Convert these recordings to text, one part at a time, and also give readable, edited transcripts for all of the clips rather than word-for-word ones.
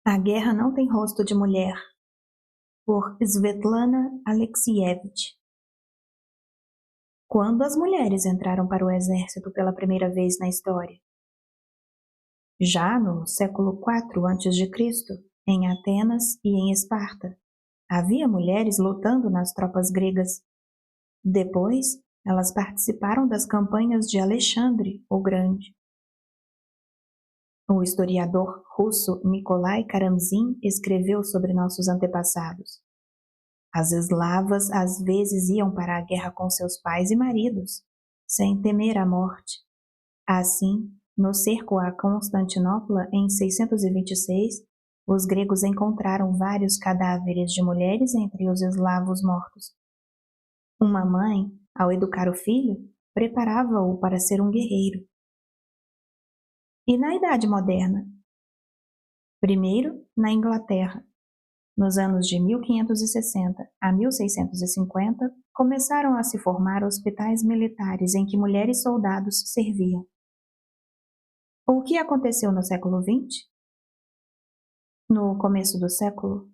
A Guerra Não Tem Rosto de Mulher, por Svetlana Alexievich. Quando as mulheres entraram para o exército pela primeira vez na história? Já no século IV a.C., em Atenas e em Esparta, havia mulheres lutando nas tropas gregas. Depois, elas participaram das campanhas de Alexandre o Grande. O historiador russo Nikolai Karamzin escreveu sobre nossos antepassados. As eslavas às vezes iam para a guerra com seus pais e maridos, sem temer a morte. Assim, no cerco a Constantinopla em 626, os gregos encontraram vários cadáveres de mulheres entre os eslavos mortos. Uma mãe, ao educar o filho, preparava-o para ser um guerreiro. E na Idade Moderna? Primeiro, na Inglaterra. Nos anos de 1560 a 1650, começaram a se formar hospitais militares em que mulheres soldados serviam. O que aconteceu no século XX? No começo do século,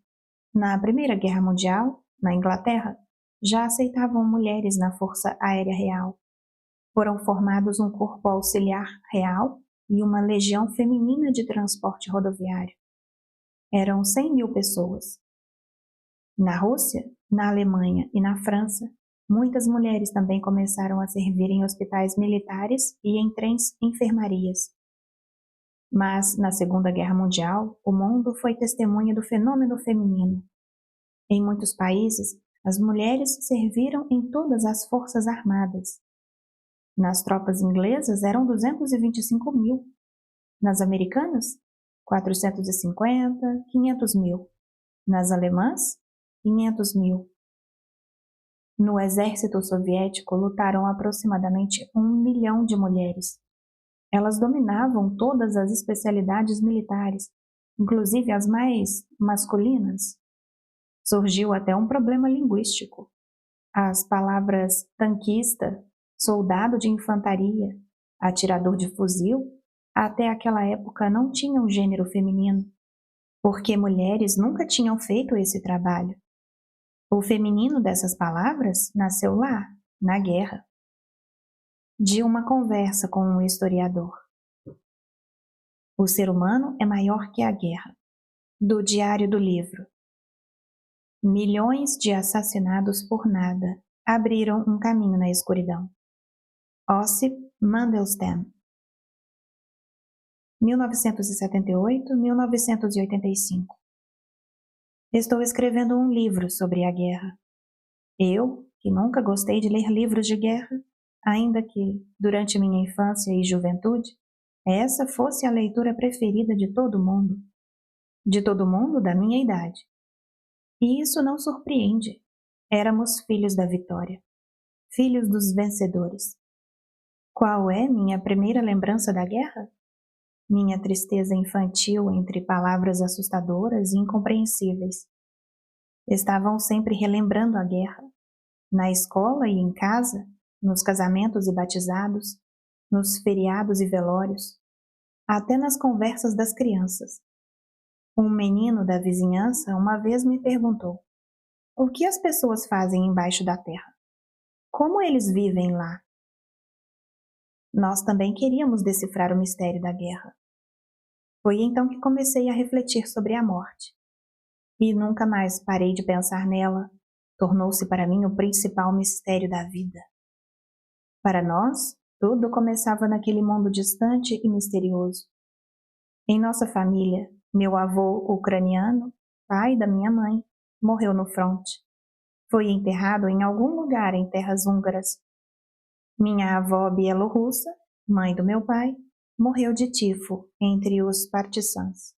na Primeira Guerra Mundial, na Inglaterra, já aceitavam mulheres na Força Aérea Real. Foram formados um corpo auxiliar real e uma legião feminina de transporte rodoviário. Eram 100.000 pessoas. Na Rússia, na Alemanha e na França, muitas mulheres também começaram a servir em hospitais militares e em trens enfermarias. Mas, na Segunda Guerra Mundial, o mundo foi testemunha do fenômeno feminino. Em muitos países, as mulheres serviram em todas as forças armadas. Nas tropas inglesas eram 225.000. Nas americanas, 450, 500.000. Nas alemãs, 500.000. No exército soviético lutaram aproximadamente 1 milhão de mulheres. Elas dominavam todas as especialidades militares, inclusive as mais masculinas. Surgiu até um problema linguístico. As palavras tanquista, soldado de infantaria, atirador de fuzil, até aquela época não tinham gênero feminino, porque mulheres nunca tinham feito esse trabalho. O feminino dessas palavras nasceu lá, na guerra. De uma conversa com um historiador. O ser humano é maior que a guerra. Do Diário do Livro. Milhões de assassinados por nada abriram um caminho na escuridão. Ossip Mandelstam. 1978-1985. Estou escrevendo um livro sobre a guerra. Eu, que nunca gostei de ler livros de guerra, ainda que, durante minha infância e juventude, essa fosse a leitura preferida de todo mundo da minha idade. E isso não surpreende. Éramos filhos da vitória, filhos dos vencedores. Qual é minha primeira lembrança da guerra? Minha tristeza infantil entre palavras assustadoras e incompreensíveis. Estavam sempre relembrando a guerra, na escola e em casa, nos casamentos e batizados, nos feriados e velórios, até nas conversas das crianças. Um menino da vizinhança uma vez me perguntou: o que as pessoas fazem embaixo da terra? Como eles vivem lá? Nós também queríamos decifrar o mistério da guerra. Foi então que comecei a refletir sobre a morte. E nunca mais parei de pensar nela. Tornou-se para mim o principal mistério da vida. Para nós, tudo começava naquele mundo distante e misterioso. Em nossa família, meu avô ucraniano, pai da minha mãe, morreu no fronte. Foi enterrado em algum lugar em terras húngaras. Minha avó bielorrussa, mãe do meu pai, morreu de tifo entre os partisans.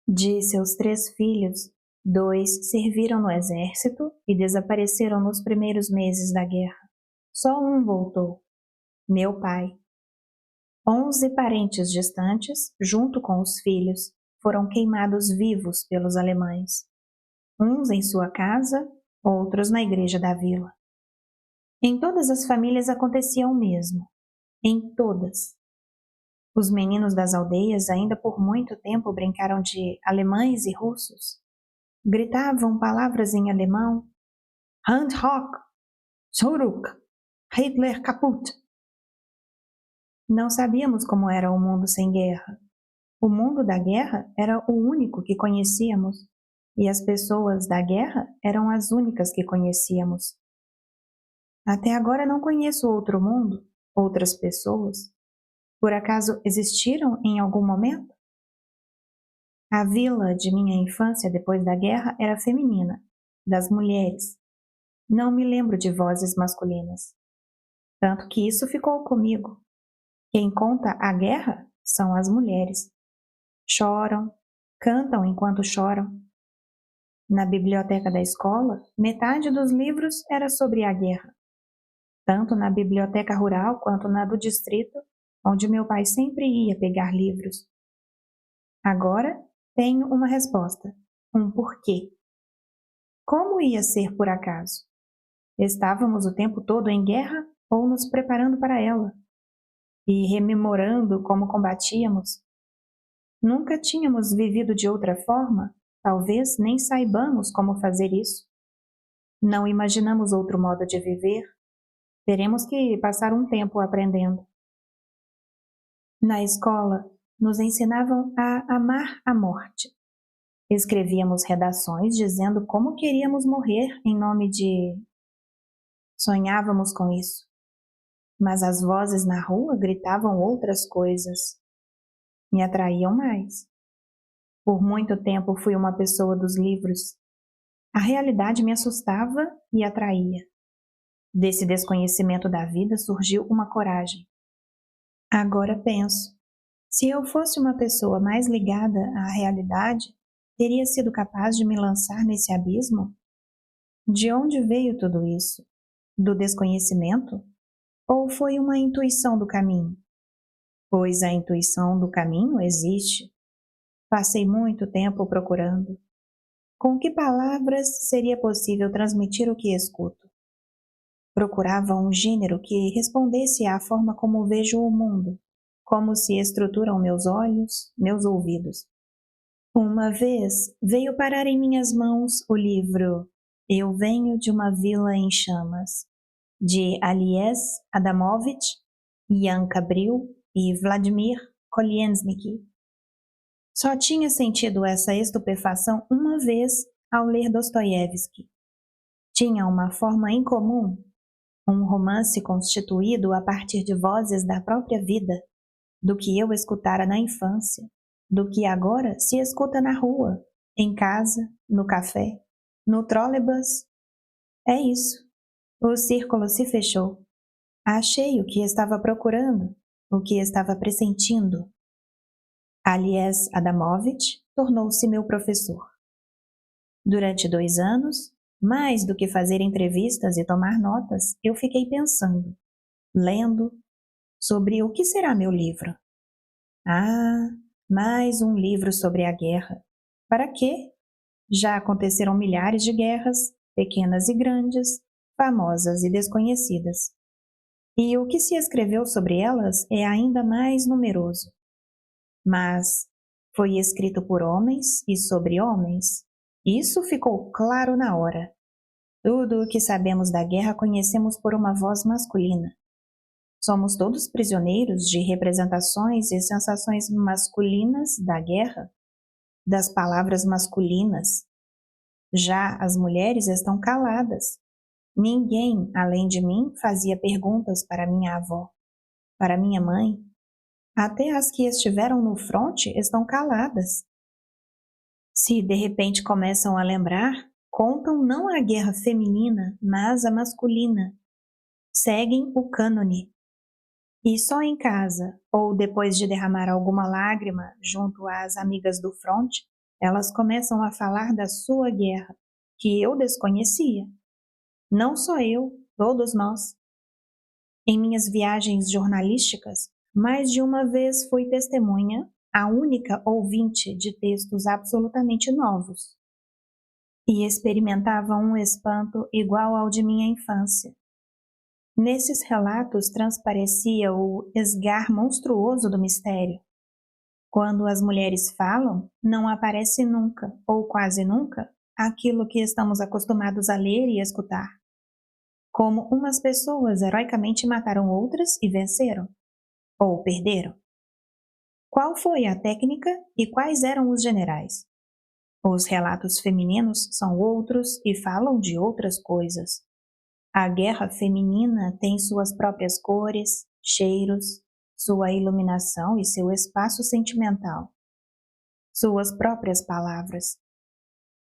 De seus 3 filhos, 2 serviram no exército e desapareceram nos primeiros meses da guerra. Só um voltou, meu pai. 11 parentes distantes, junto com os filhos, foram queimados vivos pelos alemães. Uns em sua casa, outros na igreja da vila. Em todas as famílias acontecia o mesmo. Em todas. Os meninos das aldeias ainda por muito tempo brincaram de alemães e russos. Gritavam palavras em alemão: Hand hoch, zurück, Hitler kaputt. Não sabíamos como era o mundo sem guerra. O mundo da guerra era o único que conhecíamos, e as pessoas da guerra eram as únicas que conhecíamos. Até agora não conheço outro mundo, outras pessoas. Por acaso existiram em algum momento? A vila de minha infância depois da guerra era feminina, das mulheres. Não me lembro de vozes masculinas. Tanto que isso ficou comigo. Quem conta a guerra são as mulheres. Choram, cantam enquanto choram. Na biblioteca da escola, metade dos livros era sobre a guerra. Tanto na biblioteca rural quanto na do distrito, onde meu pai sempre ia pegar livros. Agora tenho uma resposta, um porquê. Como ia ser por acaso? Estávamos o tempo todo em guerra ou nos preparando para ela? E rememorando como combatíamos? Nunca tínhamos vivido de outra forma, talvez nem saibamos como fazer isso. Não imaginamos outro modo de viver. Teremos que passar um tempo aprendendo. Na escola, nos ensinavam a amar a morte. Escrevíamos redações dizendo como queríamos morrer em nome de... Sonhávamos com isso. Mas as vozes na rua gritavam outras coisas. Me atraíam mais. Por muito tempo fui uma pessoa dos livros. A realidade me assustava e atraía. Desse desconhecimento da vida surgiu uma coragem. Agora penso, se eu fosse uma pessoa mais ligada à realidade, teria sido capaz de me lançar nesse abismo? De onde veio tudo isso? Do desconhecimento? Ou foi uma intuição do caminho? Pois a intuição do caminho existe. Passei muito tempo procurando. Com que palavras seria possível transmitir o que escuto? Procurava um gênero que respondesse à forma como vejo o mundo, como se estruturam meus olhos, meus ouvidos. Uma vez veio parar em minhas mãos o livro Eu Venho de uma Vila em Chamas, de Alies Adamovich, Jan Cabril e Vladimir Kolesniki. Só tinha sentido essa estupefação uma vez ao ler Dostoiévski. Tinha uma forma incomum, um romance constituído a partir de vozes da própria vida, do que eu escutara na infância, do que agora se escuta na rua, em casa, no café, no trolebus. É isso. O círculo se fechou. Achei o que estava procurando, o que estava pressentindo. Alies Adamovich tornou-se meu professor. Durante 2 anos, mais do que fazer entrevistas e tomar notas, eu fiquei pensando, lendo, sobre o que será meu livro. Ah, mais um livro sobre a guerra. Para quê? Já aconteceram milhares de guerras, pequenas e grandes, famosas e desconhecidas. E o que se escreveu sobre elas é ainda mais numeroso. Mas foi escrito por homens e sobre homens. Isso ficou claro na hora. Tudo o que sabemos da guerra conhecemos por uma voz masculina. Somos todos prisioneiros de representações e sensações masculinas da guerra, das palavras masculinas. Já as mulheres estão caladas. Ninguém, além de mim, fazia perguntas para minha avó, para minha mãe. Até as que estiveram no fronte estão caladas. Se de repente começam a lembrar, contam não a guerra feminina, mas a masculina. Seguem o cânone. E só em casa, ou depois de derramar alguma lágrima junto às amigas do fronte, elas começam a falar da sua guerra, que eu desconhecia. Não só eu, todos nós. Em minhas viagens jornalísticas, mais de uma vez fui testemunha, a única ouvinte de textos absolutamente novos. E experimentava um espanto igual ao de minha infância. Nesses relatos transparecia o esgar monstruoso do mistério. Quando as mulheres falam, não aparece nunca, ou quase nunca, aquilo que estamos acostumados a ler e escutar. Como umas pessoas heroicamente mataram outras e venceram, ou perderam. Qual foi a técnica e quais eram os generais? Os relatos femininos são outros e falam de outras coisas. A guerra feminina tem suas próprias cores, cheiros, sua iluminação e seu espaço sentimental, suas próprias palavras.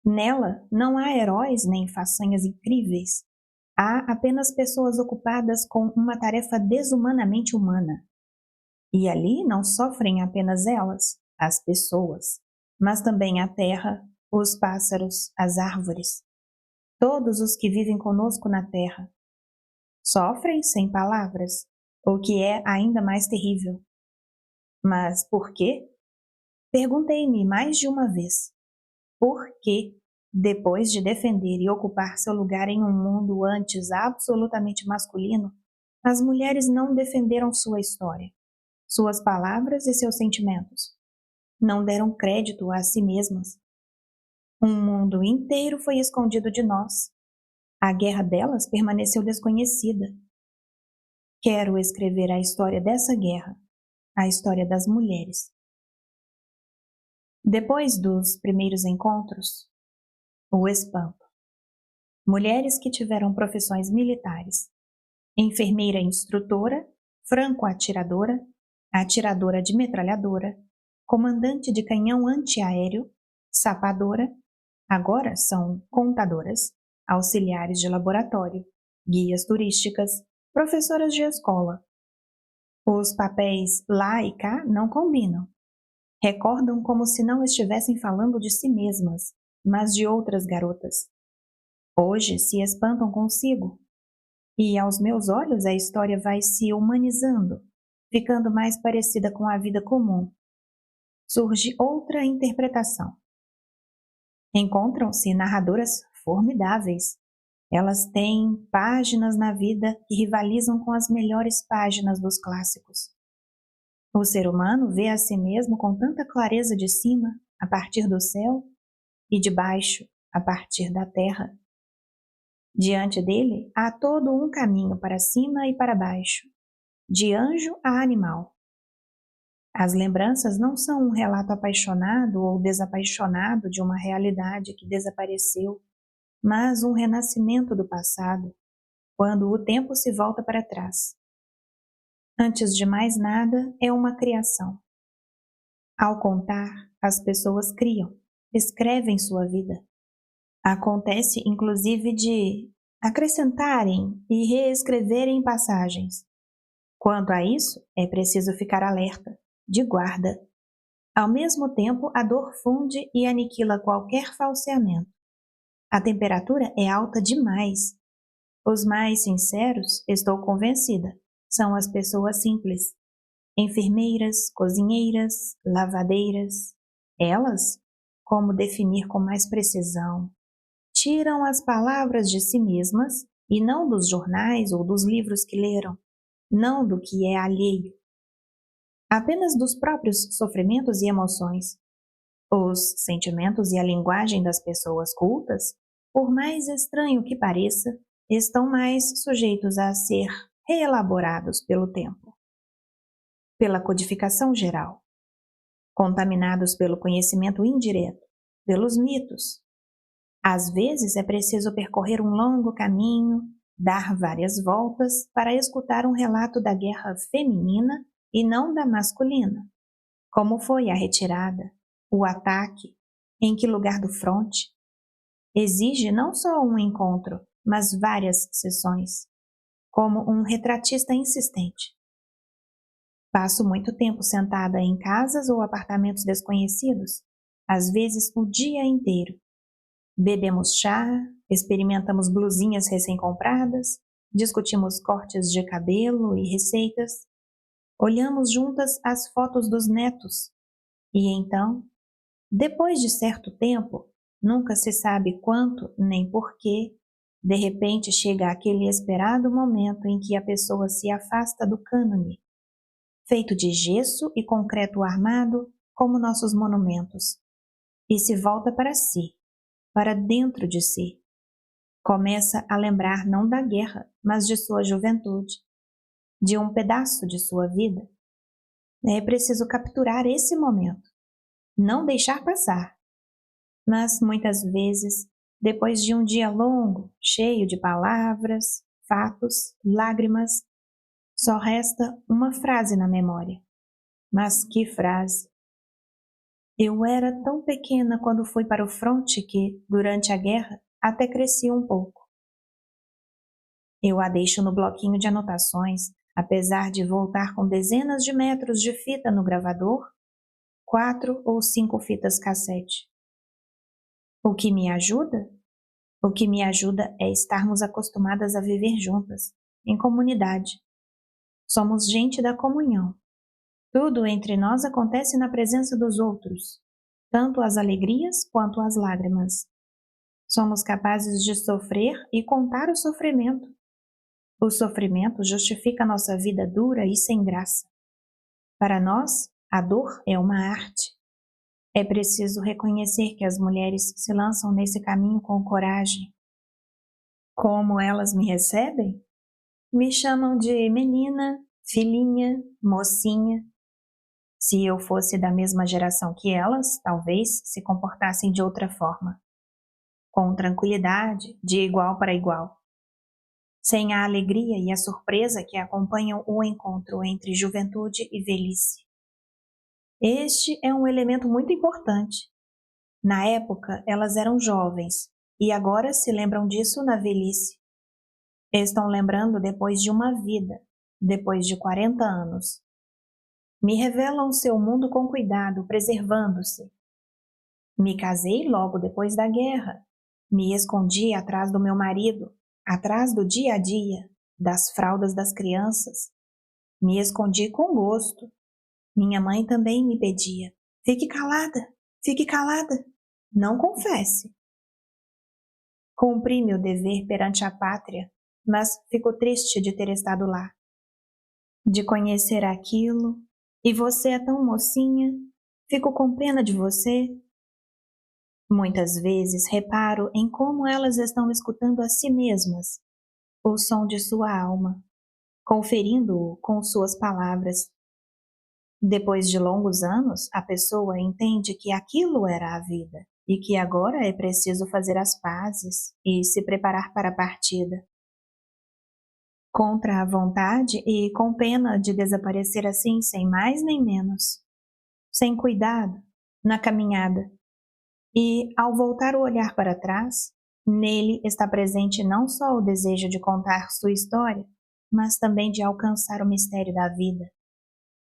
Nela não há heróis nem façanhas incríveis. Há apenas pessoas ocupadas com uma tarefa desumanamente humana. E ali não sofrem apenas elas, as pessoas, mas também a terra, os pássaros, as árvores, todos os que vivem conosco na terra. Sofrem sem palavras, o que é ainda mais terrível. Mas por quê? Perguntei-me mais de uma vez. Por que, depois de defender e ocupar seu lugar em um mundo antes absolutamente masculino, as mulheres não defenderam sua história, suas palavras e seus sentimentos? Não deram crédito a si mesmas. Um mundo inteiro foi escondido de nós. A guerra delas permaneceu desconhecida. Quero escrever a história dessa guerra, a história das mulheres. Depois dos primeiros encontros, o espanto. Mulheres que tiveram profissões militares. Enfermeira instrutora, franco-atiradora, atiradora de metralhadora, comandante de canhão antiaéreo, sapadora, agora são contadoras, auxiliares de laboratório, guias turísticas, professoras de escola. Os papéis lá e cá não combinam. Recordam como se não estivessem falando de si mesmas, mas de outras garotas. Hoje se espantam consigo. E aos meus olhos a história vai se humanizando, ficando mais parecida com a vida comum. Surge outra interpretação. Encontram-se narradoras formidáveis. Elas têm páginas na vida que rivalizam com as melhores páginas dos clássicos. O ser humano vê a si mesmo com tanta clareza de cima, a partir do céu, e de baixo, a partir da terra. Diante dele há todo um caminho para cima e para baixo, de anjo a animal. As lembranças não são um relato apaixonado ou desapaixonado de uma realidade que desapareceu, mas um renascimento do passado, quando o tempo se volta para trás. Antes de mais nada, é uma criação. Ao contar, as pessoas criam, escrevem sua vida. Acontece, inclusive, de acrescentarem e reescreverem passagens. Quanto a isso, é preciso ficar alerta, de guarda. Ao mesmo tempo, a dor funde e aniquila qualquer falseamento. A temperatura é alta demais. Os mais sinceros, estou convencida, são as pessoas simples. Enfermeiras, cozinheiras, lavadeiras. Elas, como definir com mais precisão, tiram as palavras de si mesmas e não dos jornais ou dos livros que leram, não do que é alheio. Apenas dos próprios sofrimentos e emoções. Os sentimentos e a linguagem das pessoas cultas, por mais estranho que pareça, estão mais sujeitos a ser reelaborados pelo tempo, pela codificação geral, contaminados pelo conhecimento indireto, pelos mitos. Às vezes é preciso percorrer um longo caminho, dar várias voltas para escutar um relato da guerra feminina e não da masculina. Como foi a retirada, o ataque, em que lugar do fronte? Exige não só um encontro, mas várias sessões, como um retratista insistente. Passo muito tempo sentada em casas ou apartamentos desconhecidos, às vezes o dia inteiro. Bebemos chá, experimentamos blusinhas recém-compradas, discutimos cortes de cabelo e receitas, olhamos juntas as fotos dos netos e então, depois de certo tempo, nunca se sabe quanto nem porquê, De repente chega aquele esperado momento em que a pessoa se afasta do cânone, feito de gesso e concreto armado como nossos monumentos, e se volta para si, para dentro de si. Começa a lembrar não da guerra, mas de sua juventude, de um pedaço de sua vida. É preciso capturar esse momento, não deixar passar. Mas muitas vezes, depois de um dia longo, cheio de palavras, fatos, lágrimas, só resta uma frase na memória. Mas que frase! Eu era tão pequena quando fui para o fronte que, durante a guerra, até cresci um pouco. Eu a deixo no bloquinho de anotações, apesar de voltar com dezenas de metros de fita no gravador, 4 ou 5 fitas cassete. O que me ajuda? O que me ajuda é estarmos acostumadas a viver juntas, em comunidade. Somos gente da comunhão. Tudo entre nós acontece na presença dos outros, tanto as alegrias quanto as lágrimas. Somos capazes de sofrer e contar o sofrimento. O sofrimento justifica nossa vida dura e sem graça. Para nós, a dor é uma arte. É preciso reconhecer que as mulheres se lançam nesse caminho com coragem. Como elas me recebem? Me chamam de menina, filhinha, mocinha. Se eu fosse da mesma geração que elas, talvez se comportassem de outra forma. Com tranquilidade, de igual para igual. Sem a alegria e a surpresa que acompanham o encontro entre juventude e velhice. Este é um elemento muito importante. Na época, elas eram jovens, e agora se lembram disso na velhice. Estão lembrando depois de uma vida, depois de 40 anos. Me revelam seu mundo com cuidado, preservando-se. Me casei logo depois da guerra. Me escondi atrás do meu marido, atrás do dia a dia, das fraldas das crianças. Me escondi com gosto. Minha mãe também me pedia: fique calada, não confesse. Cumpri meu dever perante a pátria, mas fico triste de ter estado lá, de conhecer aquilo, e você é tão mocinha, fico com pena de você. Muitas vezes reparo em como elas estão escutando a si mesmas, o som de sua alma, conferindo-o com suas palavras. Depois de longos anos, a pessoa entende que aquilo era a vida e que agora é preciso fazer as pazes e se preparar para a partida. Contra a vontade e com pena de desaparecer assim sem mais nem menos, sem cuidado, na caminhada. E, ao voltar o olhar para trás, nele está presente não só o desejo de contar sua história, mas também de alcançar o mistério da vida.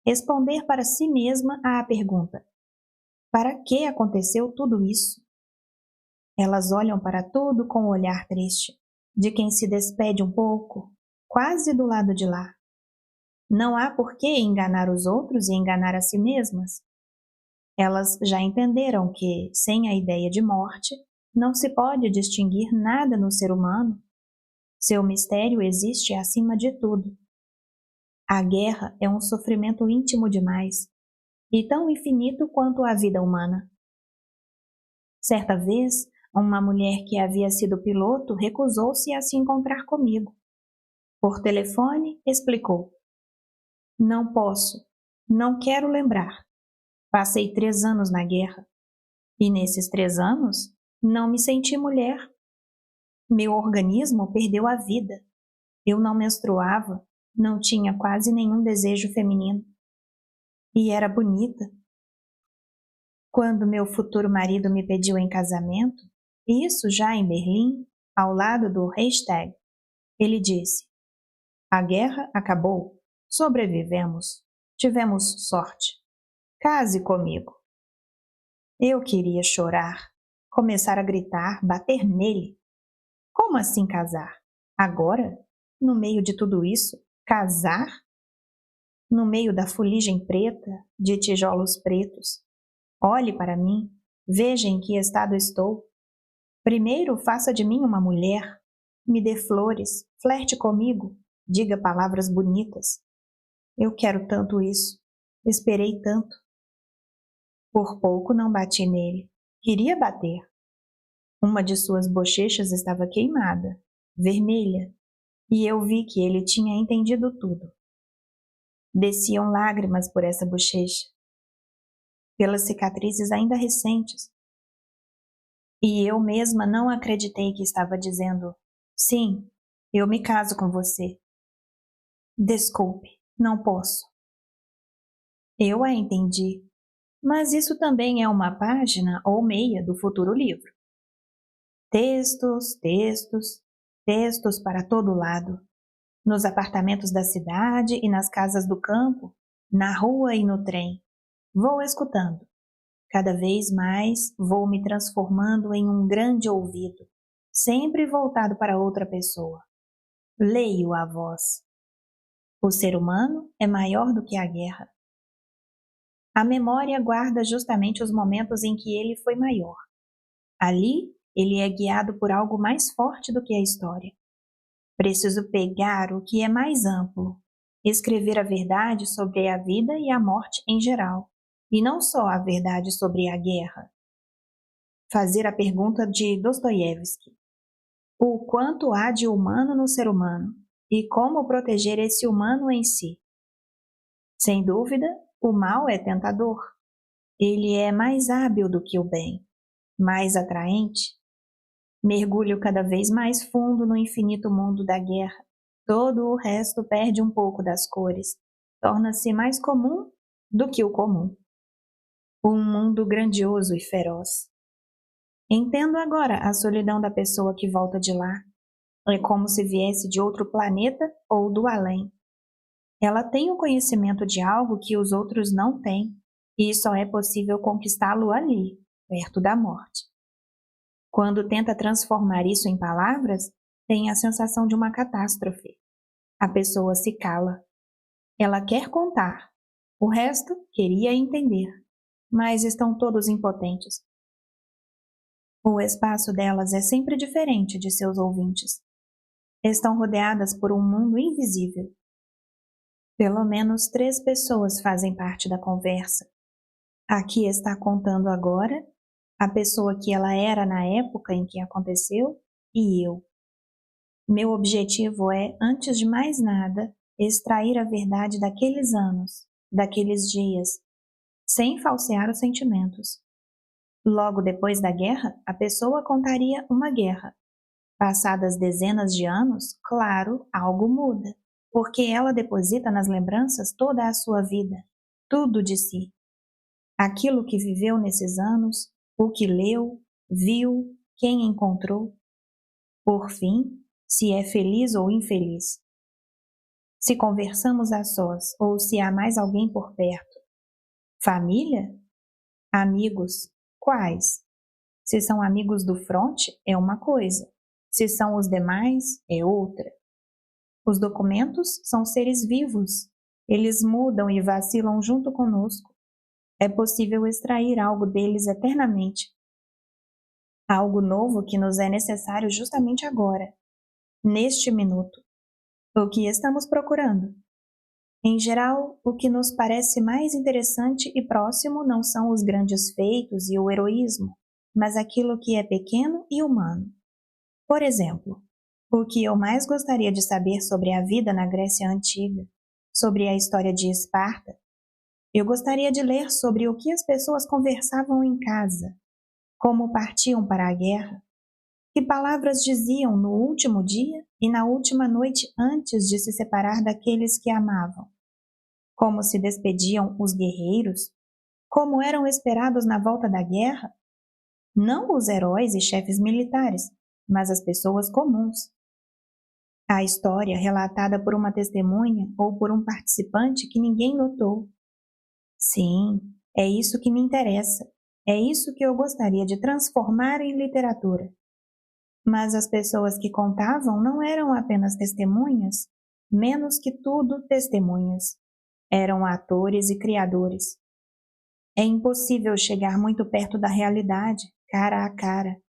Responder para si mesma à pergunta: para que aconteceu tudo isso? Elas olham para tudo com o olhar triste, de quem se despede um pouco, quase do lado de lá. Não há por que enganar os outros e enganar a si mesmas. Elas já entenderam que, sem a ideia de morte, não se pode distinguir nada no ser humano. Seu mistério existe acima de tudo. A guerra é um sofrimento íntimo demais, e tão infinito quanto a vida humana. Certa vez, uma mulher que havia sido piloto recusou-se a se encontrar comigo. Por telefone, explicou: não posso, não quero lembrar. Passei 3 anos na guerra, e nesses 3 anos não me senti mulher. Meu organismo perdeu a vida. Eu não menstruava, não tinha quase nenhum desejo feminino. E era bonita. Quando meu futuro marido me pediu em casamento, isso já em Berlim, ao lado do Reichstag, ele disse: a guerra acabou, sobrevivemos, tivemos sorte. Case comigo. Eu queria chorar, começar a gritar, bater nele. Como assim casar? Agora? No meio de tudo isso? Casar? No meio da fuligem preta, de tijolos pretos. Olhe para mim, veja em que estado estou. Primeiro faça de mim uma mulher, Me dê flores, flerte comigo, diga palavras bonitas. Eu quero tanto isso. Esperei tanto. Por pouco não bati nele. Queria bater. Uma de suas bochechas estava queimada, vermelha, e eu vi que ele tinha entendido tudo. Desciam lágrimas por essa bochecha, pelas cicatrizes ainda recentes. E eu mesma não acreditei que estava dizendo: sim, eu me caso com você. Desculpe, não posso. Eu a entendi, mas isso também é uma página ou meia do futuro livro. Textos, textos, textos para todo lado. Nos apartamentos da cidade e nas casas do campo, na rua e no trem. Vou escutando. Cada vez mais vou me transformando em um grande ouvido, sempre voltado para outra pessoa. Leio a voz. O ser humano é maior do que a guerra. A memória guarda justamente os momentos em que ele foi maior. Ali, ele é guiado por algo mais forte do que a história. Preciso pegar o que é mais amplo, escrever a verdade sobre a vida e a morte em geral, e não só a verdade sobre a guerra. Fazer a pergunta de Dostoiévski: o quanto há de humano no ser humano e como proteger esse humano em si? Sem dúvida, o mal é tentador. Ele é mais hábil do que o bem, mais atraente. Mergulho cada vez mais fundo no infinito mundo da guerra. Todo o resto perde um pouco das cores. Torna-se mais comum do que o comum. Um mundo grandioso e feroz. Entendo agora a solidão da pessoa que volta de lá. É como se viesse de outro planeta ou do além. Ela tem o conhecimento de algo que os outros não têm, e só é possível conquistá-lo ali, perto da morte. Quando tenta transformar isso em palavras, tem a sensação de uma catástrofe. A pessoa se cala. Ela quer contar. O resto queria entender, mas estão todos impotentes. O espaço delas é sempre diferente de seus ouvintes. Estão rodeadas por um mundo invisível. Pelo menos 3 pessoas fazem parte da conversa. A que está contando agora, a pessoa que ela era na época em que aconteceu e eu. Meu objetivo é, antes de mais nada, extrair a verdade daqueles anos, daqueles dias, sem falsear os sentimentos. Logo depois da guerra, a pessoa contaria uma guerra. Passadas dezenas de anos, claro, algo muda, porque ela deposita nas lembranças toda a sua vida, tudo de si. Aquilo que viveu nesses anos, o que leu, viu, quem encontrou. Por fim, se é feliz ou infeliz. Se conversamos a sós ou se há mais alguém por perto. Família? Amigos? Quais? Se são amigos do fronte, é uma coisa. Se são os demais, é outra. Os documentos são seres vivos. Eles mudam e vacilam junto conosco. É possível extrair algo deles eternamente. Algo novo que nos é necessário justamente agora, neste minuto. O que estamos procurando? Em geral, o que nos parece mais interessante e próximo não são os grandes feitos e o heroísmo, mas aquilo que é pequeno e humano. Por exemplo, o que eu mais gostaria de saber sobre a vida na Grécia Antiga, sobre a história de Esparta. Eu gostaria de ler sobre o que as pessoas conversavam em casa, como partiam para a guerra, que palavras diziam no último dia e na última noite antes de se separar daqueles que amavam, como se despediam os guerreiros, como eram esperados na volta da guerra, não os heróis e chefes militares, mas as pessoas comuns. A história relatada por uma testemunha ou por um participante que ninguém notou. Sim, é isso que me interessa. É isso que eu gostaria de transformar em literatura. Mas as pessoas que contavam não eram apenas testemunhas, menos que tudo testemunhas. Eram atores e criadores. É impossível chegar muito perto da realidade, cara a cara.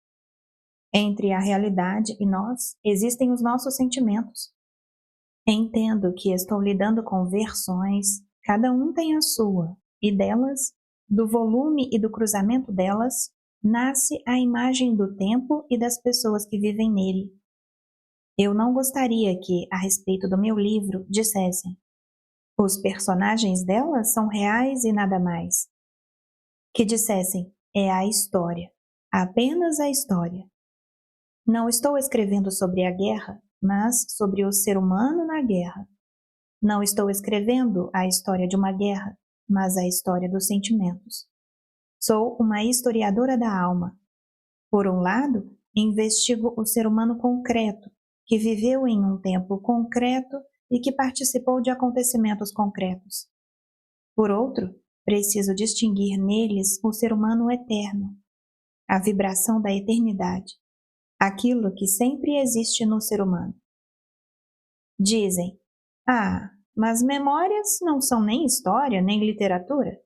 Entre a realidade e nós existem os nossos sentimentos. Entendo que estou lidando com versões, cada um tem a sua, e delas, do volume e do cruzamento delas, nasce a imagem do tempo e das pessoas que vivem nele. Eu não gostaria que, a respeito do meu livro, dissessem: os personagens delas são reais e nada mais. Que dissessem: é a história, apenas a história. Não estou escrevendo sobre a guerra, mas sobre o ser humano na guerra. Não estou escrevendo a história de uma guerra, mas a história dos sentimentos. Sou uma historiadora da alma. Por um lado, investigo o ser humano concreto, que viveu em um tempo concreto e que participou de acontecimentos concretos. Por outro, preciso distinguir neles o ser humano eterno, a vibração da eternidade, aquilo que sempre existe no ser humano. Dizem: mas memórias não são nem história, nem literatura.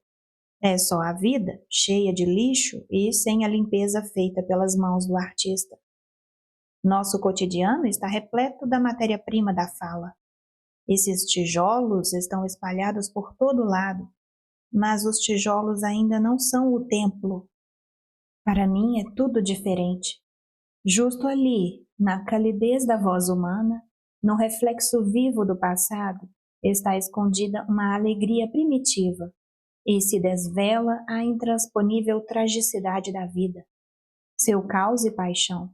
É só a vida, cheia de lixo e sem a limpeza feita pelas mãos do artista. Nosso cotidiano está repleto da matéria-prima da fala. Esses tijolos estão espalhados por todo lado, mas os tijolos ainda não são o templo. Para mim é tudo diferente. Justo ali, na calidez da voz humana, no reflexo vivo do passado, está escondida uma alegria primitiva e se desvela a intransponível tragicidade da vida, seu caos e paixão,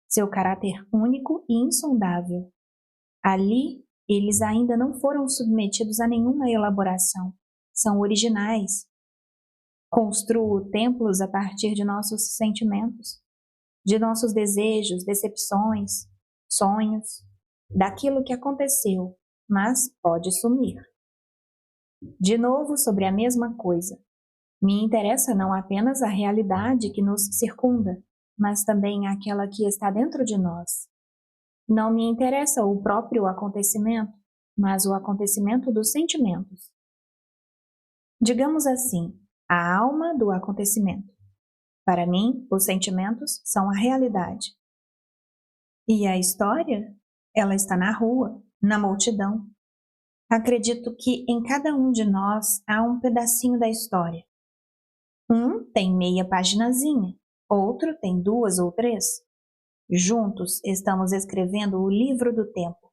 seu caráter único e insondável. Ali, eles ainda não foram submetidos a nenhuma elaboração, são originais. Construo templos a partir de nossos sentimentos, de nossos desejos, decepções, sonhos, daquilo que aconteceu, mas pode sumir. De novo sobre a mesma coisa. Me interessa não apenas a realidade que nos circunda, mas também aquela que está dentro de nós. Não me interessa o próprio acontecimento, mas o acontecimento dos sentimentos. Digamos assim, a alma do acontecimento. Para mim, os sentimentos são a realidade. E a história? Ela está na rua, na multidão. Acredito que em cada um de nós há um pedacinho da história. Um tem meia paginazinha, outro tem 2 ou 3. Juntos estamos escrevendo o livro do tempo.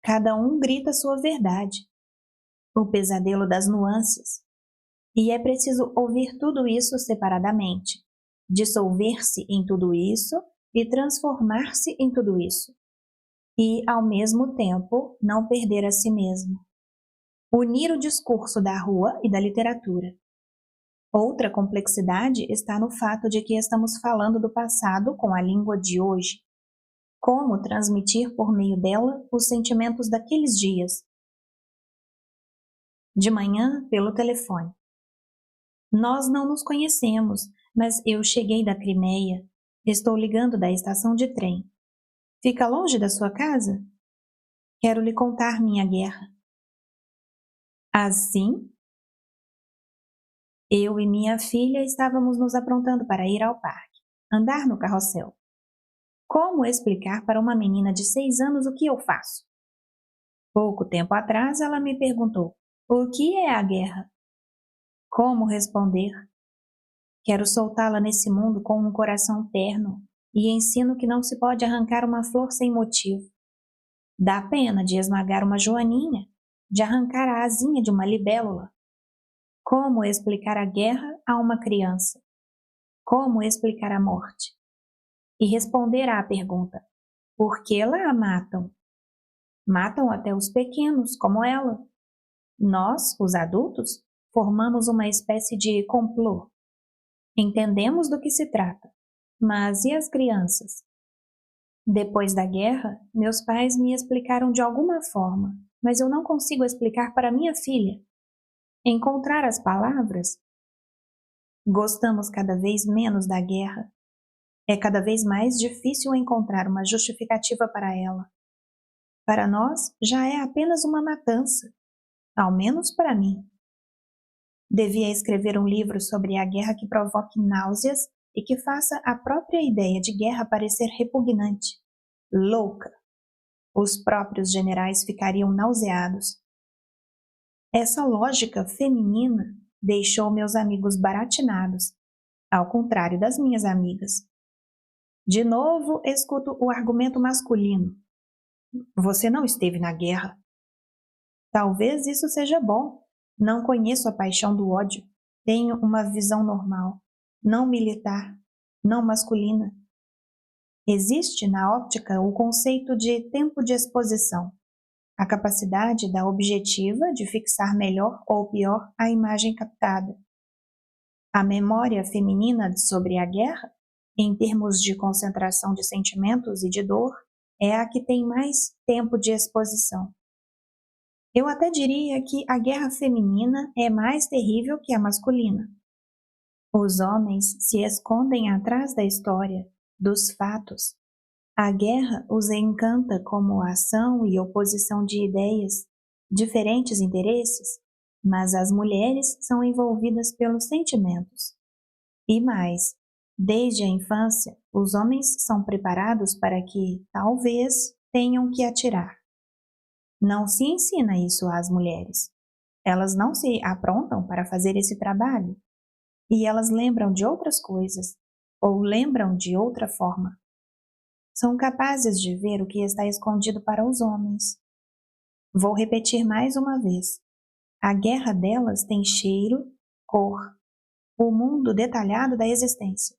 Cada um grita sua verdade. O pesadelo das nuances. E é preciso ouvir tudo isso separadamente, dissolver-se em tudo isso e transformar-se em tudo isso. E, ao mesmo tempo, não perder a si mesmo. Unir o discurso da rua e da literatura. Outra complexidade está no fato de que estamos falando do passado com a língua de hoje. Como transmitir por meio dela os sentimentos daqueles dias? De manhã, pelo telefone. Nós não nos conhecemos, mas eu cheguei da Crimeia. Estou ligando da estação de trem. Fica longe da sua casa? Quero lhe contar minha guerra. Assim? Eu e minha filha estávamos nos aprontando para ir ao parque, andar no carrossel. Como explicar para uma menina de 6 anos o que eu faço? Pouco tempo atrás ela me perguntou: o que é a guerra? Como responder? Quero soltá-la nesse mundo com um coração terno e ensino que não se pode arrancar uma flor sem motivo. Dá pena de esmagar uma joaninha, de arrancar a asinha de uma libélula. Como explicar a guerra a uma criança? Como explicar a morte? E responder à pergunta: por que lá a matam? Matam até os pequenos, como ela. Nós, os adultos, formamos uma espécie de complô. Entendemos do que se trata, mas e as crianças? Depois da guerra, meus pais me explicaram de alguma forma, mas eu não consigo explicar para minha filha. Encontrar as palavras? Gostamos cada vez menos da guerra. É cada vez mais difícil encontrar uma justificativa para ela. Para nós, já é apenas uma matança, ao menos para mim. Devia escrever um livro sobre a guerra que provoque náuseas e que faça a própria ideia de guerra parecer repugnante, louca. Os próprios generais ficariam nauseados. Essa lógica feminina deixou meus amigos baratinados, ao contrário das minhas amigas. De novo, escuto o argumento masculino. Você não esteve na guerra. Talvez isso seja bom. Não conheço a paixão do ódio. Tenho uma visão normal, não militar, não masculina. Existe na óptica o conceito de tempo de exposição, a capacidade da objetiva de fixar melhor ou pior a imagem captada. A memória feminina sobre a guerra, em termos de concentração de sentimentos e de dor, é a que tem mais tempo de exposição. Eu até diria que a guerra feminina é mais terrível que a masculina. Os homens se escondem atrás da história, dos fatos. A guerra os encanta como ação e oposição de ideias, diferentes interesses, mas as mulheres são envolvidas pelos sentimentos. E mais, desde a infância, os homens são preparados para que, talvez, tenham que atirar. Não se ensina isso às mulheres. Elas não se aprontam para fazer esse trabalho. E elas lembram de outras coisas, ou lembram de outra forma. São capazes de ver o que está escondido para os homens. Vou repetir mais uma vez. A guerra delas tem cheiro, cor, o mundo detalhado da existência.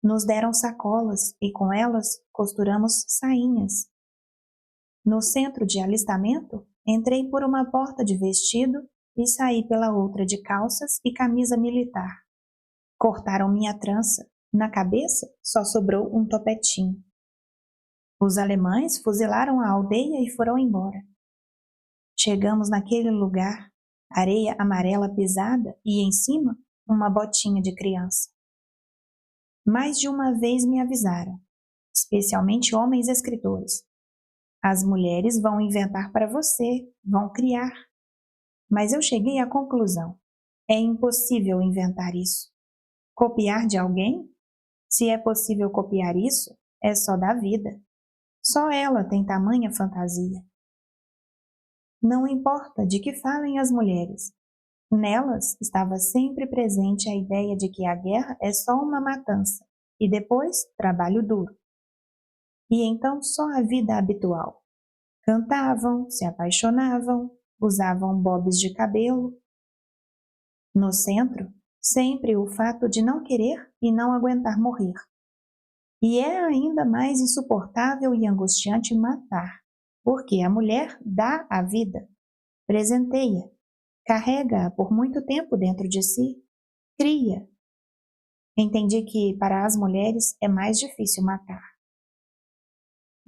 Nos deram sacolas e com elas costuramos sainhas. No centro de alistamento, entrei por uma porta de vestido e saí pela outra de calças e camisa militar. Cortaram minha trança. Na cabeça só sobrou um topetinho. Os alemães fuzilaram a aldeia e foram embora. Chegamos naquele lugar, areia amarela pisada e em cima uma botinha de criança. Mais de uma vez me avisaram, especialmente homens escritores. As mulheres vão inventar para você, vão criar. Mas eu cheguei à conclusão. É impossível inventar isso. Copiar de alguém? Se é possível copiar isso, é só da vida. Só ela tem tamanha fantasia. Não importa de que falem as mulheres. Nelas estava sempre presente a ideia de que a guerra é só uma matança e depois trabalho duro. E então só a vida habitual. Cantavam, se apaixonavam, usavam bobs de cabelo. No centro, sempre o fato de não querer e não aguentar morrer. E é ainda mais insuportável e angustiante matar, porque a mulher dá a vida, presenteia, carrega-a por muito tempo dentro de si, cria. Entendi que para as mulheres é mais difícil matar.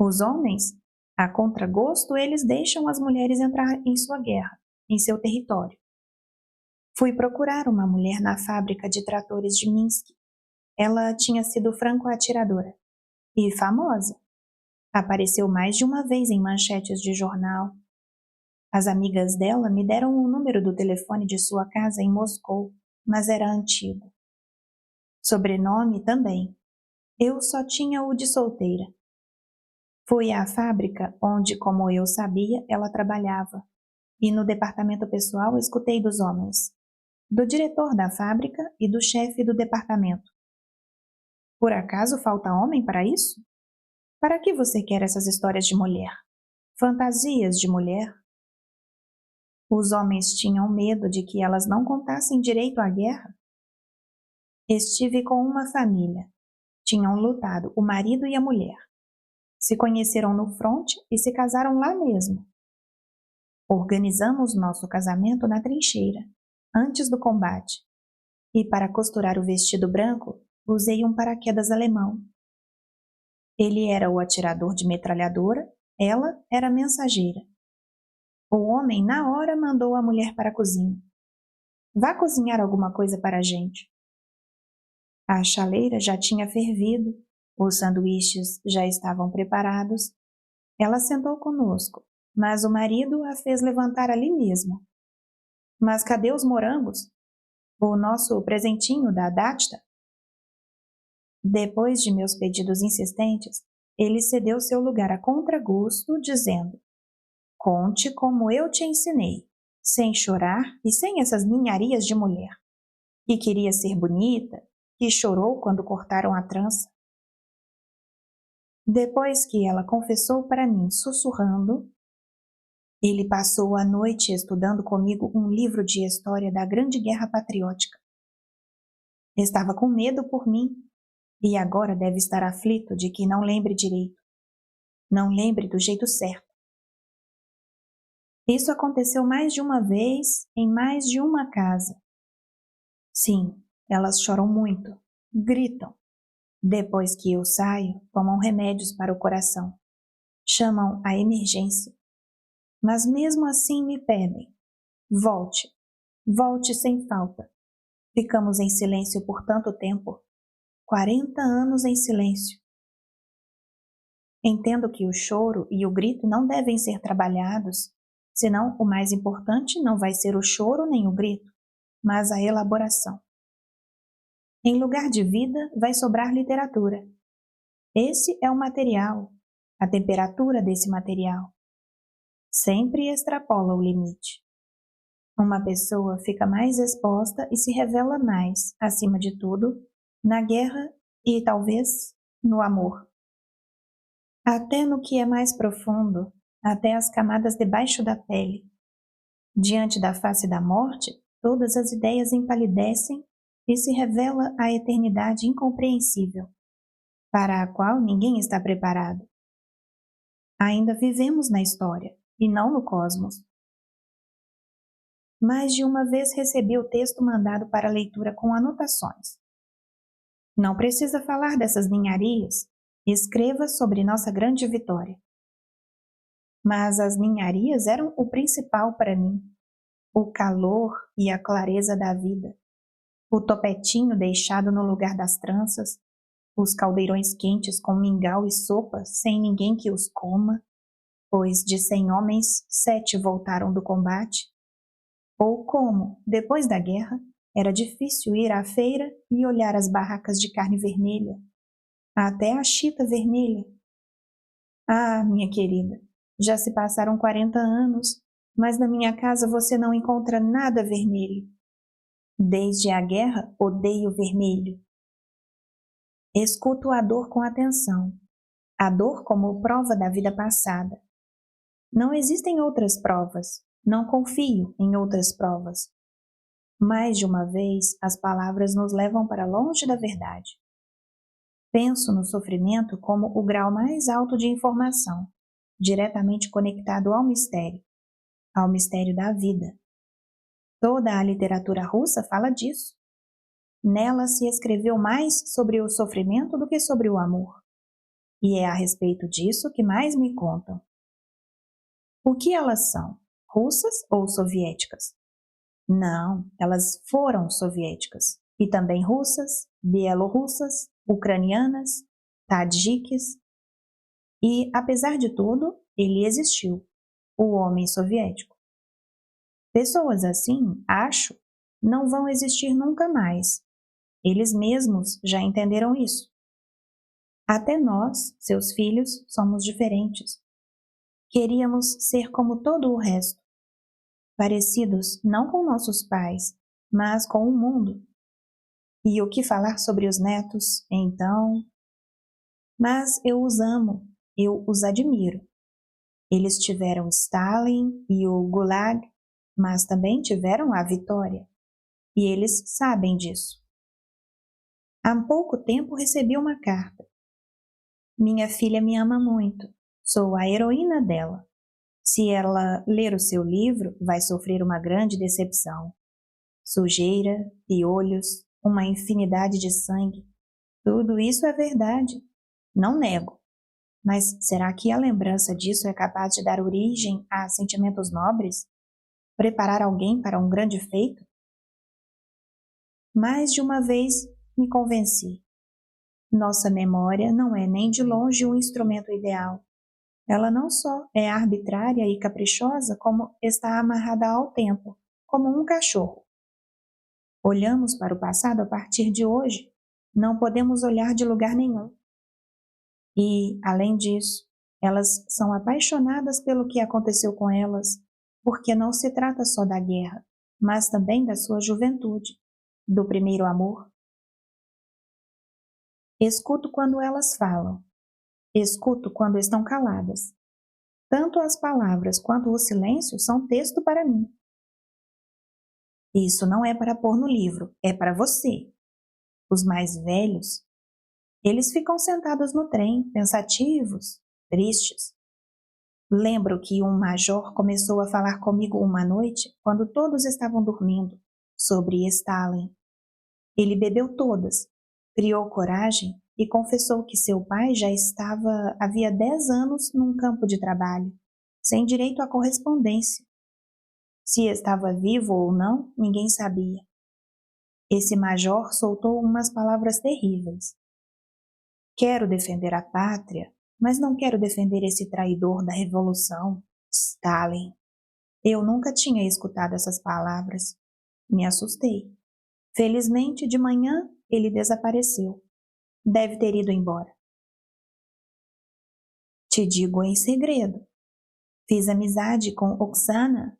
Os homens, a contragosto, eles deixam as mulheres entrar em sua guerra, em seu território. Fui procurar uma mulher na fábrica de tratores de Minsk. Ela tinha sido franco-atiradora e famosa. Apareceu mais de uma vez em manchetes de jornal. As amigas dela me deram o número do telefone de sua casa em Moscou, mas era antigo. Sobrenome também. Eu só tinha o de solteira. Fui à fábrica onde, como eu sabia, ela trabalhava, e no departamento pessoal escutei dos homens, do diretor da fábrica e do chefe do departamento. Por acaso falta homem para isso? Para que você quer essas histórias de mulher? Fantasias de mulher? Os homens tinham medo de que elas não contassem direito à guerra. Estive com uma família. Tinham lutado o marido e a mulher. Se conheceram no fronte e se casaram lá mesmo. Organizamos nosso casamento na trincheira, antes do combate. E para costurar o vestido branco, usei um paraquedas alemão. Ele era o atirador de metralhadora, ela era a mensageira. O homem na hora mandou a mulher para a cozinha. Vá cozinhar alguma coisa para a gente. A chaleira já tinha fervido, os sanduíches já estavam preparados. Ela sentou conosco, mas o marido a fez levantar ali mesmo. Mas cadê os morangos? O nosso presentinho da Dachta? Depois de meus pedidos insistentes, ele cedeu seu lugar a contragosto, dizendo: conte como eu te ensinei, sem chorar e sem essas ninharias de mulher, que queria ser bonita, que chorou quando cortaram a trança. Depois que ela confessou para mim, sussurrando, ele passou a noite estudando comigo um livro de história da Grande Guerra Patriótica. Estava com medo por mim e agora deve estar aflito de que não lembre direito. Não lembre do jeito certo. Isso aconteceu mais de uma vez em mais de uma casa. Sim, elas choram muito, gritam. Depois que eu saio, tomam remédios para o coração. Chamam a emergência. Mas mesmo assim me pedem: volte, volte sem falta. Ficamos em silêncio por tanto tempo. 40 anos em silêncio. Entendo que o choro e o grito não devem ser trabalhados, senão o mais importante não vai ser o choro nem o grito, mas a elaboração. Em lugar de vida, vai sobrar literatura. Esse é o material, a temperatura desse material. Sempre extrapola o limite. Uma pessoa fica mais exposta e se revela mais, acima de tudo, na guerra e, talvez, no amor. Até no que é mais profundo, até as camadas debaixo da pele. Diante da face da morte, todas as ideias empalidecem e se revela a eternidade incompreensível, para a qual ninguém está preparado. Ainda vivemos na história, e não no cosmos. Mais de uma vez recebi o texto mandado para leitura com anotações. Não precisa falar dessas ninharias, escreva sobre nossa grande vitória. Mas as ninharias eram o principal para mim, o calor e a clareza da vida, o topetinho deixado no lugar das tranças, os caldeirões quentes com mingau e sopa sem ninguém que os coma, pois de 100 homens, 7 voltaram do combate. Ou como, depois da guerra, era difícil ir à feira e olhar as barracas de carne vermelha, até a chita vermelha. Ah, minha querida, já se passaram 40 anos, mas na minha casa você não encontra nada vermelho. Desde a guerra, odeio vermelho. Escuto a dor com atenção, a dor como prova da vida passada. Não existem outras provas, não confio em outras provas. Mais de uma vez, as palavras nos levam para longe da verdade. Penso no sofrimento como o grau mais alto de informação, diretamente conectado ao mistério da vida. Toda a literatura russa fala disso. Nela se escreveu mais sobre o sofrimento do que sobre o amor. E é a respeito disso que mais me contam. O que elas são? Russas ou soviéticas? Não, elas foram soviéticas. E também russas, bielorrussas, ucranianas, tadjiques. E, apesar de tudo, ele existiu, o homem soviético. Pessoas assim, acho, não vão existir nunca mais. Eles mesmos já entenderam isso. Até nós, seus filhos, somos diferentes. Queríamos ser como todo o resto, parecidos não com nossos pais, mas com o mundo. E o que falar sobre os netos, então? Mas eu os amo, eu os admiro. Eles tiveram Stalin e o Gulag, mas também tiveram a vitória. E eles sabem disso. Há pouco tempo recebi uma carta. Minha filha me ama muito. Sou a heroína dela. Se ela ler o seu livro, vai sofrer uma grande decepção. Sujeira, piolhos, uma infinidade de sangue. Tudo isso é verdade. Não nego. Mas será que a lembrança disso é capaz de dar origem a sentimentos nobres? Preparar alguém para um grande feito? Mais de uma vez me convenci. Nossa memória não é nem de longe um instrumento ideal. Ela não só é arbitrária e caprichosa, como está amarrada ao tempo, como um cachorro. Olhamos para o passado a partir de hoje, Não podemos olhar de lugar nenhum. E, além disso, elas são apaixonadas pelo que aconteceu com elas, porque não se trata só da guerra, mas também da sua juventude, do primeiro amor. Escuto quando elas falam. Escuto quando estão caladas. Tanto as palavras quanto o silêncio são texto para mim. Isso não é para pôr no livro, é para você. Os mais velhos, eles ficam sentados no trem, pensativos, tristes. Lembro que um major começou a falar comigo uma noite, quando todos estavam dormindo, sobre Stalin. Ele bebeu todas, criou coragem e confessou que seu pai já estava havia 10 anos num campo de trabalho, sem direito à correspondência. Se estava vivo ou não, ninguém sabia. Esse major soltou umas palavras terríveis. Quero defender a pátria, mas não quero defender esse traidor da revolução, Stalin. Eu nunca tinha escutado essas palavras. Me assustei. Felizmente, de manhã, ele desapareceu. Deve ter ido embora. Te digo em segredo. Fiz amizade com Oksana.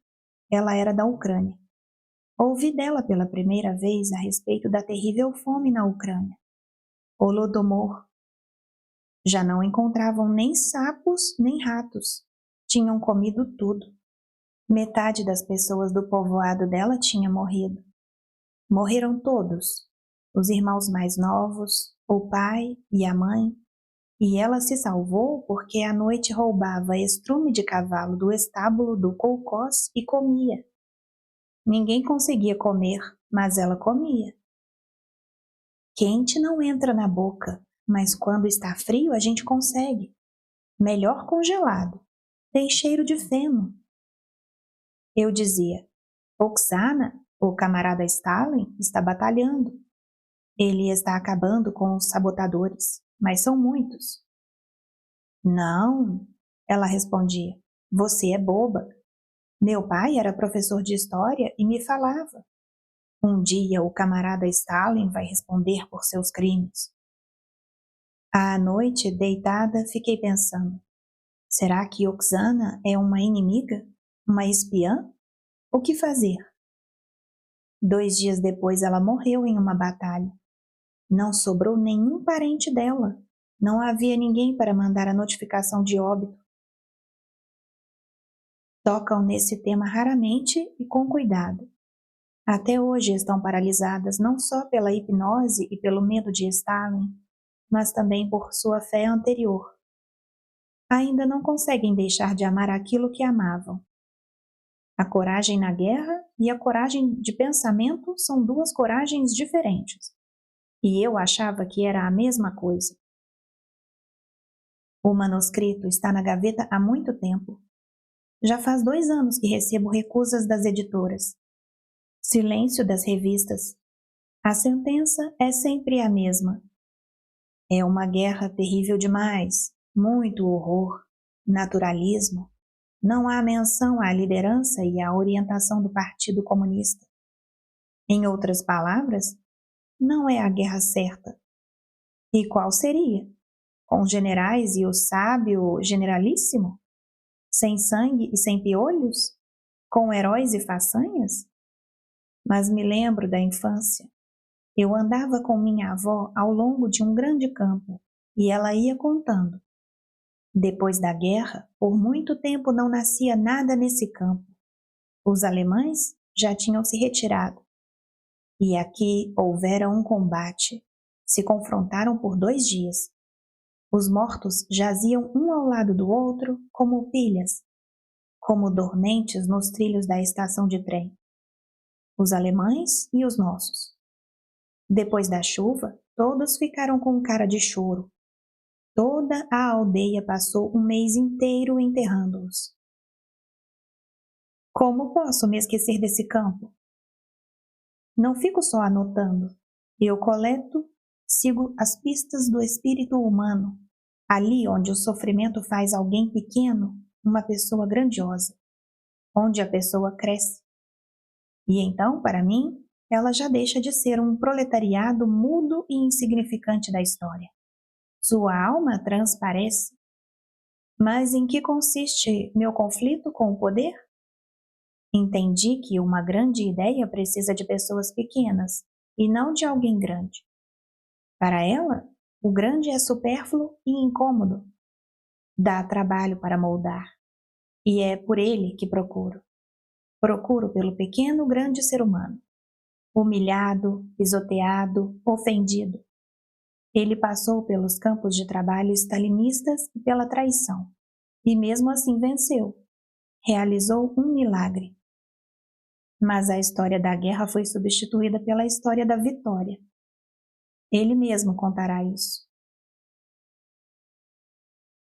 Ela era da Ucrânia. Ouvi dela pela primeira vez a respeito da terrível fome na Ucrânia. Holodomor. Já não encontravam nem sapos nem ratos. Tinham comido tudo. Metade das pessoas do povoado dela tinha morrido. Morreram todos. Os irmãos mais novos, o pai e a mãe. E ela se salvou porque à noite roubava estrume de cavalo do estábulo do Kolkhoz e comia. Ninguém conseguia comer, mas ela comia. Quente não entra na boca, mas quando está frio a gente consegue. Melhor congelado. Tem cheiro de feno. Eu dizia, Oksana, o camarada Stalin, está batalhando. Ele está acabando com os sabotadores, mas são muitos. Não, ela respondia, você é boba. Meu pai era professor de história e me falava. Um dia o camarada Stalin vai responder por seus crimes. À noite, deitada, fiquei pensando. Será que Oksana é uma inimiga? Uma espiã? O que fazer? 2 dias depois ela morreu em uma batalha. Não sobrou nenhum parente dela. Não havia ninguém para mandar a notificação de óbito. Tocam nesse tema raramente e com cuidado. Até hoje estão paralisadas não só pela hipnose e pelo medo de Stalin, mas também por sua fé anterior. Ainda não conseguem deixar de amar aquilo que amavam. A coragem na guerra e a coragem de pensamento são 2 coragens diferentes. E eu achava que era a mesma coisa. O manuscrito está na gaveta há muito tempo. Já faz 2 anos que recebo recusas das editoras. Silêncio das revistas. A sentença é sempre a mesma. É uma guerra terrível demais, muito horror, naturalismo. Não há menção à liderança e à orientação do Partido Comunista. Em outras palavras, não é a guerra certa. E qual seria? Com os generais e o sábio generalíssimo? Sem sangue e sem piolhos? Com heróis e façanhas? Mas me lembro da infância. Eu andava com minha avó ao longo de um grande campo e ela ia contando. Depois da guerra, por muito tempo não nascia nada nesse campo. Os alemães já tinham se retirado. E aqui houvera um combate. Se confrontaram por 2 dias. Os mortos jaziam um ao lado do outro como pilhas, como dormentes nos trilhos da estação de trem. Os alemães e os nossos. Depois da chuva, todos ficaram com cara de choro. Toda a aldeia passou um mês inteiro enterrando-os. Como posso me esquecer desse campo? Não fico só anotando. Eu coleto, sigo as pistas do espírito humano, ali onde o sofrimento faz alguém pequeno uma pessoa grandiosa, onde a pessoa cresce. E então, para mim, ela já deixa de ser um proletariado mudo e insignificante da história. Sua alma transparece. Mas em que consiste meu conflito com o poder? Entendi que uma grande ideia precisa de pessoas pequenas e não de alguém grande. Para ela, o grande é supérfluo e incômodo. Dá trabalho para moldar, e é por ele que procuro. Procuro pelo pequeno grande ser humano, humilhado, pisoteado, ofendido. Ele passou pelos campos de trabalho stalinistas e pela traição, e mesmo assim venceu. Realizou um milagre. Mas a história da guerra foi substituída pela história da vitória. Ele mesmo contará isso.